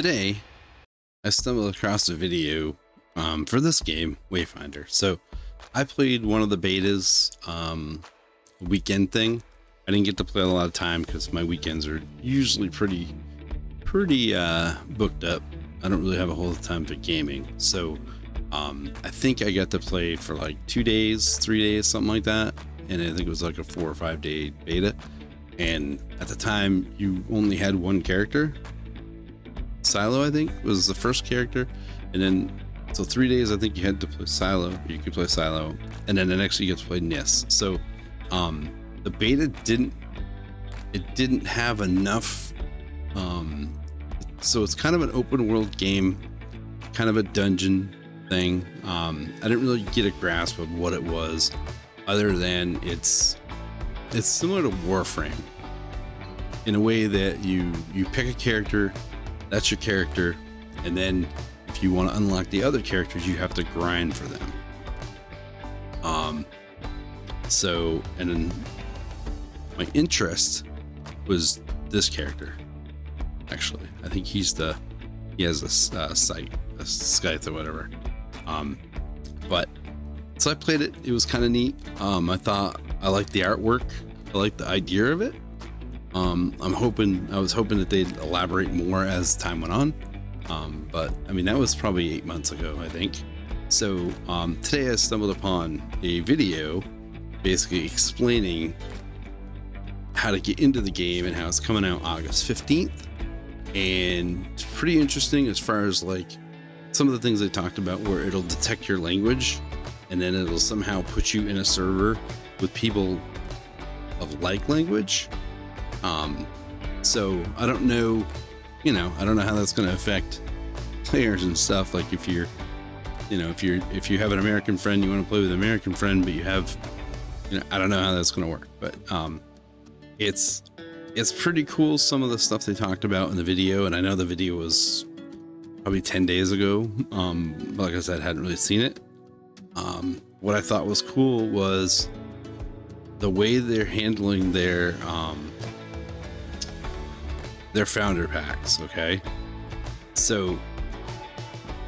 Today, I stumbled across a video for this game, Wayfinder. So I played one of the betas, weekend thing. I didn't get to play a lot of time because my weekends are usually pretty booked up. I don't really have a whole lot of time for gaming. So I think I got to play for like 2 days, 3 days, something like that. And I think it was like a 4 or 5 day beta. And at the time, you only had one character. Silo, I think, was the first character, and then so 3 days I think you had to play Silo. You could play Silo, and then the next you get to play Nis. So the beta didn't have enough, so it's kind of an open world game, kind of a dungeon thing. I didn't really get a grasp of what it was, other than it's similar to Warframe in a way that you pick a character. That's your character, and then if you want to unlock the other characters, you have to grind for them. And then my interest was this character. Actually, I think he has a scythe or whatever. But so I played it. It was kind of neat. I liked the artwork. I liked the idea of it. I was hoping that they'd elaborate more as time went on. But I mean, that was probably 8 months ago, I think. So today I stumbled upon a video basically explaining how to get into the game and how it's coming out August 15th. And it's pretty interesting as far as like some of the things they talked about, where it'll detect your language and then it'll somehow put you in a server with people of like language. So I don't know, I don't know how that's going to affect players and stuff. Like if you have an American friend, you want to play with an American friend, but you have, I don't know how that's going to work, but, it's pretty cool. Some of the stuff they talked about in the video, and I know the video was probably 10 days ago. But like I said, I hadn't really seen it. What I thought was cool was the way they're handling their founder packs. Okay, so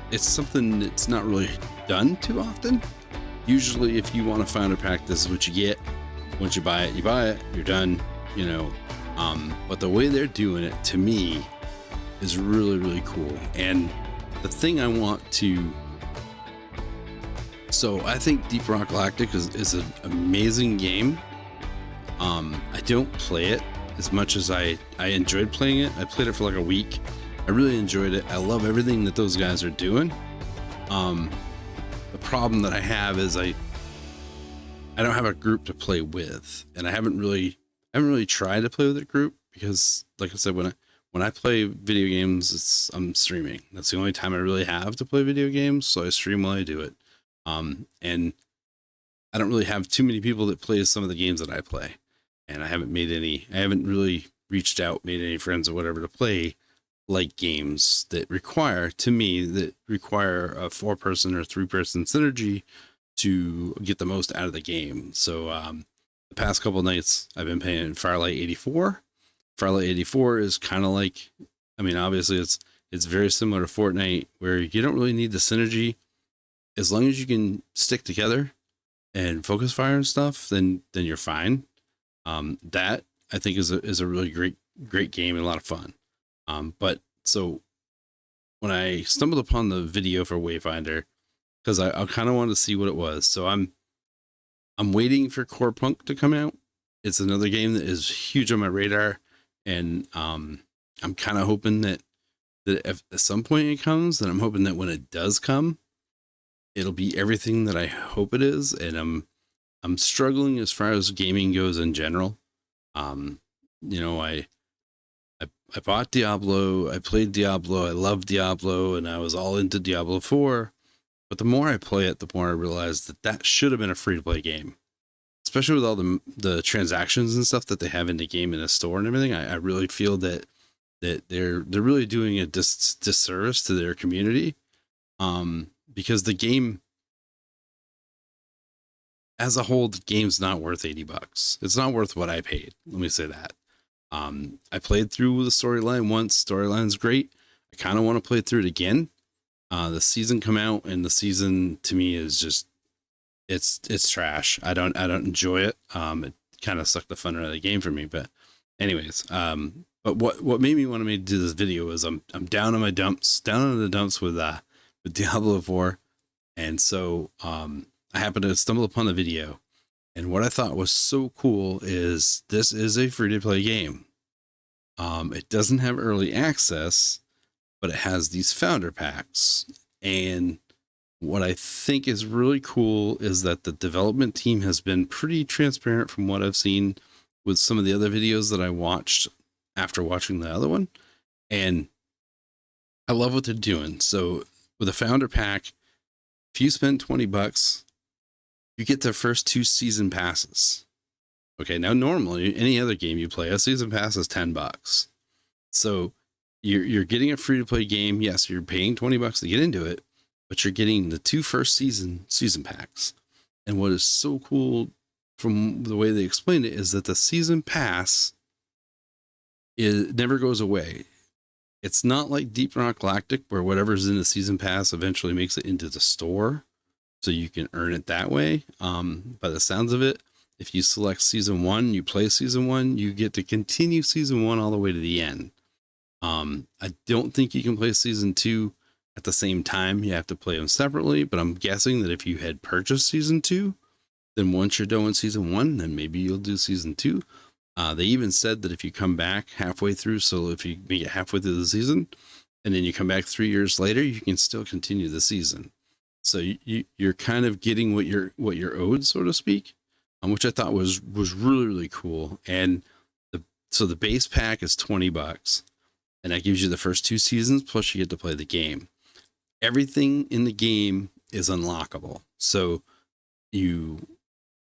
it's something that's not really done too often. Usually if you want a founder pack, this is what you get. Once you buy it, you're done, but the way they're doing it, to me, is really, really cool. And the thing I want to, so I think Deep Rock Galactic is an amazing game. I don't play it as much as I enjoyed playing it. I played it for like a week. I really enjoyed it. I love everything that those guys are doing. The problem that I have is I don't have a group to play with, and I haven't really tried to play with a group because, like I said, when I play video games, I'm streaming. That's the only time I really have to play video games, so I stream while I do it. And I don't really have too many people that play some of the games that I play. And I haven't really reached out, made any friends or whatever to play like games that require a 4-person or 3-person synergy to get the most out of the game. So the past couple of nights I've been playing Firelight 84. Firelight 84 is kind of like, I mean, obviously it's very similar to Fortnite, where you don't really need the synergy. As long as you can stick together and focus fire and stuff, then you're fine. That I think is a really great game and a lot of fun. But so when I stumbled upon the video for Wayfinder, because I kind of wanted to see what it was, so I'm waiting for Core Punk to come out. It's another game that is huge on my radar, and I'm kind of hoping that if at some point it comes, and I'm hoping that when it does come, it'll be everything that I hope it is. And I'm struggling as far as gaming goes in general. I bought Diablo, I played Diablo, I loved Diablo, and I was all into Diablo 4. But the more I play it, the more I realize that should have been a free-to-play game, especially with all the transactions and stuff that they have in the game in the store and everything. I really feel that they're really doing a disservice to their community, because the game as a whole, the game's not worth $80. It's not worth what I paid. Let me say that. I played through the storyline once. Storyline's great. I kind of want to play through it again. The season come out, and the season to me is just it's trash. I don't enjoy it. It kind of sucked the fun out of the game for me. But anyways, but what made me want to do this video is I'm down in the dumps with Diablo 4, and so I happened to stumble upon the video, and what I thought was so cool is this is a free to play game. It doesn't have early access, but it has these founder packs. And what I think is really cool is that the development team has been pretty transparent from what I've seen with some of the other videos that I watched after watching the other one. And I love what they're doing. So with a founder pack, if you spend $20, you get the first 2 season passes. Okay. Now, normally any other game you play, a season pass is $10. So you're getting a free to play game. Yes, you're paying $20 to get into it, but you're getting the 2 first season packs. And what is so cool from the way they explained it is that the season pass never goes away. It's not like Deep Rock Galactic where whatever's in the season pass eventually makes it into the store, so you can earn it that way. By the sounds of it, if you select season 1, you play season 1, you get to continue season 1 all the way to the end. I don't think you can play season 2 at the same time. You have to play them separately, but I'm guessing that if you had purchased season 2, then once you're done with season 1, then maybe you'll do season 2. They even said that if you come back halfway through, so if you make it halfway through the season and then you come back 3 years later, you can still continue the season. So you're kind of getting what you're owed, so to speak, which I thought was really, really cool. And so the base pack is $20, and that gives you the first 2 seasons, plus you get to play the game. Everything in the game is unlockable. So you,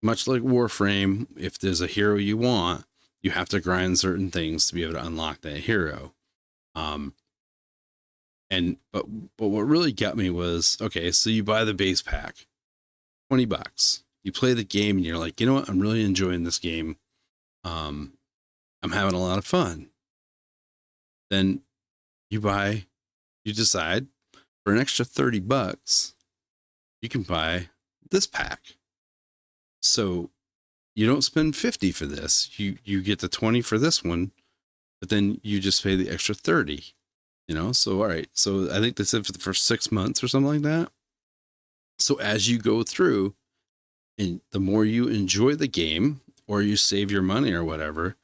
much like Warframe, if there's a hero you want, you have to grind certain things to be able to unlock that hero. But what really got me was, okay, so you buy the base pack, $20. You play the game and you're like, you know what? I'm really enjoying this game. I'm having a lot of fun. Then you decide for an extra $30, you can buy this pack. So you don't spend $50 for this. You get the $20 for this one, but then you just pay the extra $30. So all right. So I think they said for the first 6 months or something like that. So as you go through, and the more you enjoy the game or you save your money or whatever,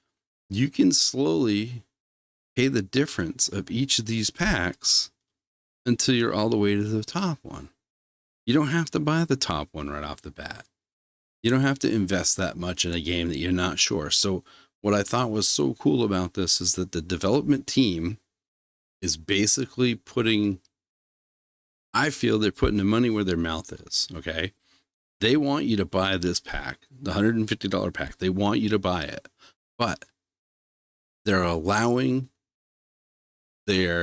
you can slowly pay the difference of each of these packs until you're all the way to the top one. You don't have to buy the top one right off the bat. You don't have to invest that much in a game that you're not sure. So what I thought was so cool about this is that the development team is basically I feel they're putting the money where their mouth is. Okay. They want you to buy this pack, the $150 pack. They want you to buy it, but they're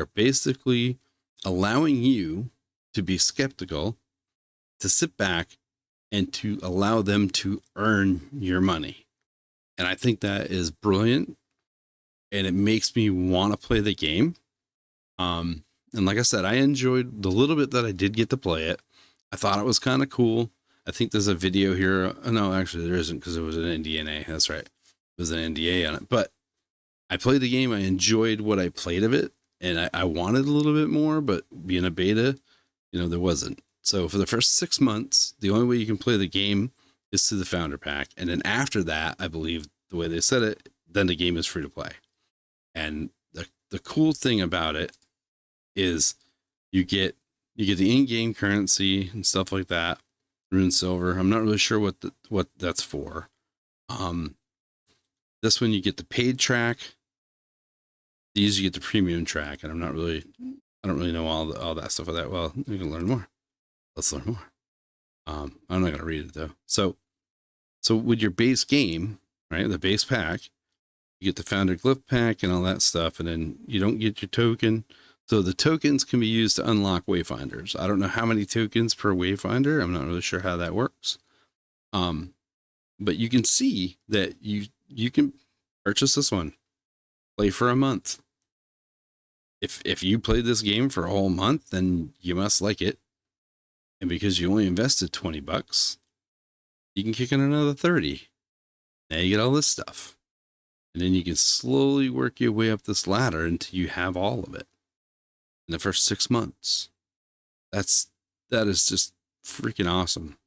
basically allowing you to be skeptical, to sit back, and to allow them to earn your money. And I think that is brilliant. And it makes me want to play the game. And like I said, I enjoyed the little bit that I did get to play it. I thought it was kind of cool. I think there's a video here. No, actually there isn't, because it was an NDA. That's right. It was an NDA on it. But I played the game. I enjoyed what I played of it. And I wanted a little bit more, but being a beta, there wasn't. So for the first 6 months, the only way you can play the game is through the founder pack. And then after that, I believe the way they said it, then the game is free to play. And the cool thing about it is you get the in-game currency and stuff like that, rune silver. I'm not really sure what that's for. This one you get the paid track. These you get the premium track, and I don't really know all that stuff of that. Well, you can learn more. Let's learn more. I'm not going to read it though. So with your base game, right, the base pack, you get the founder glyph pack and all that stuff, and then you don't get your token. So the tokens can be used to unlock Wayfinders. I don't know how many tokens per Wayfinder. I'm not really sure how that works. But you can see that you can purchase this one, play for a month. if you played this game for a whole month, then you must like it. And because you only invested $20, you can kick in another 30. Now you get all this stuff. And then you can slowly work your way up this ladder until you have all of it in the first 6 months. That is just freaking awesome.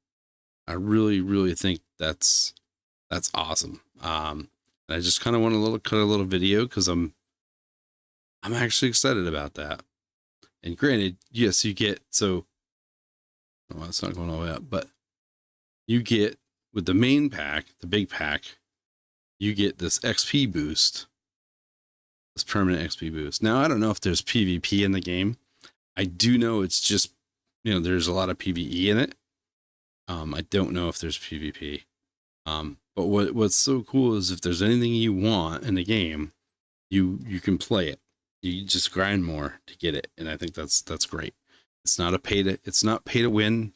I really, really think that's awesome. I just kind of want to cut a little video because I'm actually excited about that. And granted, yes, you get it's not going all the way up, but you get with the main pack, the big pack, you get this XP boost, this permanent XP boost. Now I don't know if there's PvP in the game. I do know it's just there's a lot of PvE in it. I don't know if there's PvP. But what's so cool is if there's anything you want in the game, you can play it. You just grind more to get it, and I think that's great. It's not pay to win.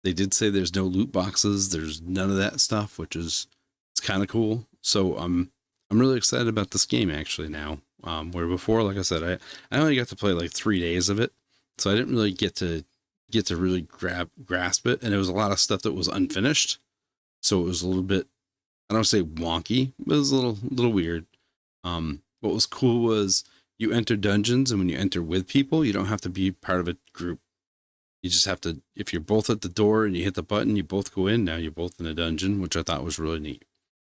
They did say there's no loot boxes. There's none of that stuff, which is it's kind of cool. So I'm really excited about this game actually now. Where before, like I said, I only got to play like 3 days of it, so I didn't really get to really grasp it, and it was a lot of stuff that was unfinished. So it was a little bit, I don't say wonky, but it was a little weird. What was cool was you enter dungeons, and when you enter with people, you don't have to be part of a group. You just have to, if you're both at the door and you hit the button, you both go in. Now you're both in a dungeon, which I thought was really neat.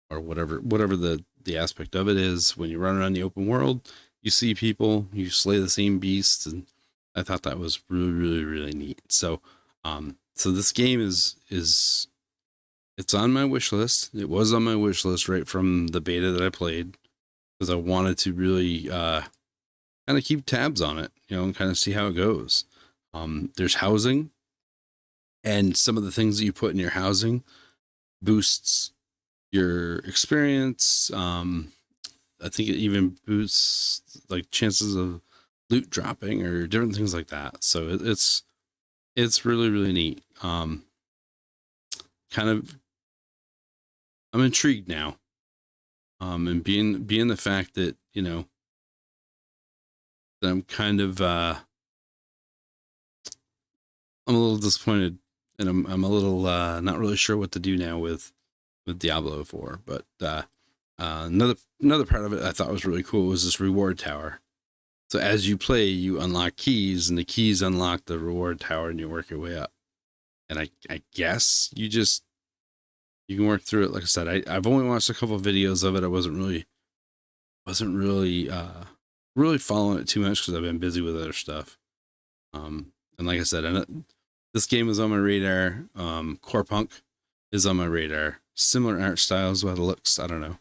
Or whatever the aspect of it is. When you run around the open world, you see people, you slay the same beasts, and I thought that was really, really, really neat. So, so this game is it's on my wish list. It was on my wish list right from the beta that I played because I wanted to really kind of keep tabs on it, and kind of see how it goes. There's housing, and some of the things that you put in your housing boosts your experience. I think it even boosts like chances of loot dropping or different things like that. So it's really, really neat. Kind of, I'm intrigued now. And being the fact that, that I'm kind of, I'm a little disappointed, and I'm a little, not really sure what to do now with Diablo 4, but, another part of it I thought was really cool was this reward tower. So as you play, you unlock keys, and the keys unlock the reward tower, and you work your way up. And I guess you can work through it. Like I said, I've only watched a couple of videos of it. I wasn't really following it too much because I've been busy with other stuff. And like I said, this game is on my radar. Core Punk is on my radar. Similar art styles by the looks. I don't know.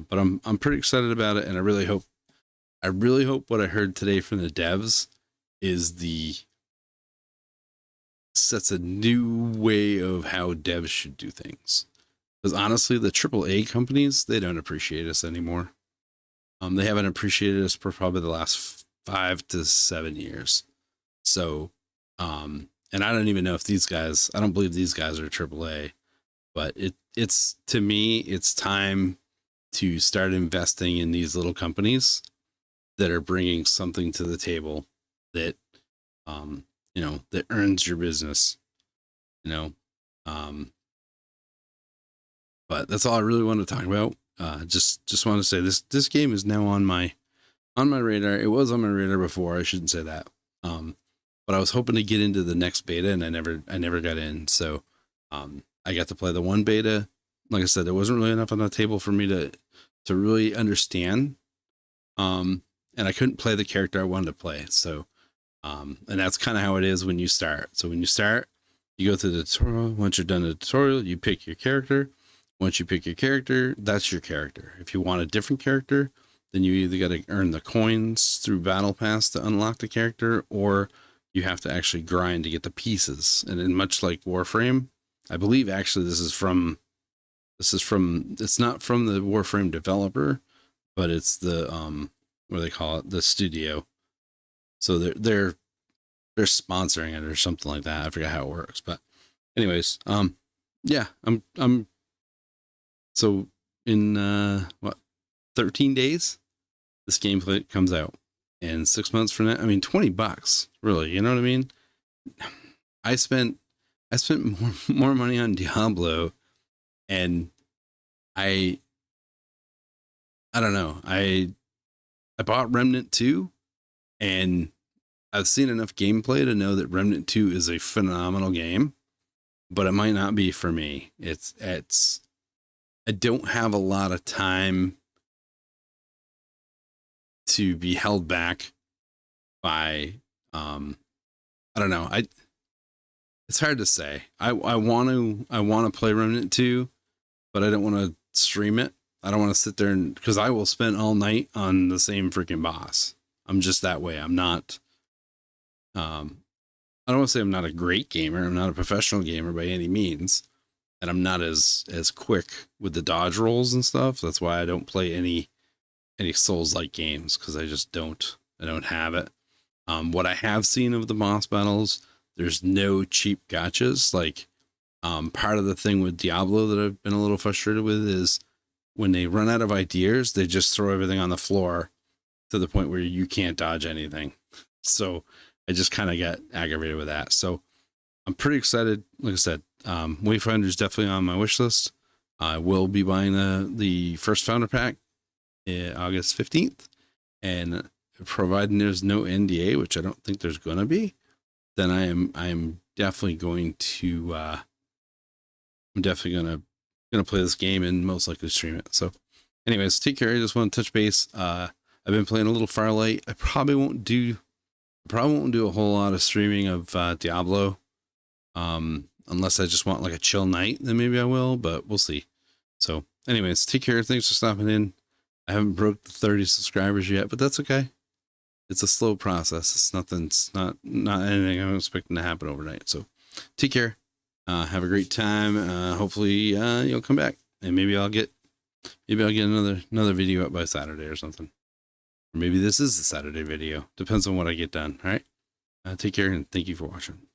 But I'm pretty excited about it, and I really hope what I heard today from the devs sets a new way of how devs should do things. Because honestly, the AAA companies, they don't appreciate us anymore. They haven't appreciated us for probably the last 5 to 7 years. So, and I don't even know if I don't believe these guys are AAA, but it's to me, it's time to start investing in these little companies that are bringing something to the table that, that earns your business, but that's all I really want to talk about. Just want to say this game is now on my radar. It was on my radar before. I shouldn't say that. But I was hoping to get into the next beta, and I never got in. So, I got to play the one beta. Like I said, there wasn't really enough on the table for me to really understand. And I couldn't play the character I wanted to play. So, and that's kind of how it is when you start. So when you start, you go through the tutorial. Once you're done the tutorial, you pick your character. Once you pick your character, that's your character. If you want a different character, then you either got to earn the coins through Battle Pass to unlock the character, or you have to actually grind to get the pieces. And in much like Warframe, I believe actually it's not from the Warframe developer, but it's the what do they call it, the studio. So they're sponsoring it or something like that. I forget how it works, but anyways, yeah, I'm so in 13 days this gameplay comes out. and 6 months for that. I mean, $20, really. You know what I mean? I spent more money on Diablo, and I I don't know. I bought Remnant 2, and I've seen enough gameplay to know that Remnant 2 is a phenomenal game, but it might not be for me. It's I don't have a lot of time to be held back by I don't know. It's hard to say. I want to play Remnant 2, but I don't want to stream it. I don't want to sit there and because I will spend all night on the same freaking boss. I'm just that way. I'm not I don't want to say I'm not a great gamer. I'm not a professional gamer by any means. And I'm not as quick with the dodge rolls and stuff. That's why I don't play any Souls like games, because I don't have it. What I have seen of the boss battles, there's no cheap gotchas. Like part of the thing with Diablo that I've been a little frustrated with is when they run out of ideas, they just throw everything on the floor to the point where you can't dodge anything. So I just kind of got aggravated with that. So I'm pretty excited. Like I said, Wayfinder is definitely on my wish list. I will be buying the first founder pack August 15th, and providing there's no NDA, which I don't think there's gonna be, then I am definitely going to I'm definitely gonna play this game and most likely stream it. So anyways, take care. I just want to touch base. I've been playing a little Firelight. I probably won't do a whole lot of streaming of Diablo, unless I just want like a chill night, then maybe I will, but we'll see. So anyways, take care. Thanks for stopping in. I haven't broke the 30 subscribers yet, but that's okay. It's a slow process. It's nothing. It's not anything I'm expecting to happen overnight. So take care. Have a great time. Hopefully you'll come back, and maybe I'll get another video up by Saturday or something. Or maybe this is the Saturday video. Depends on what I get done. All right. Take care, and thank you for watching.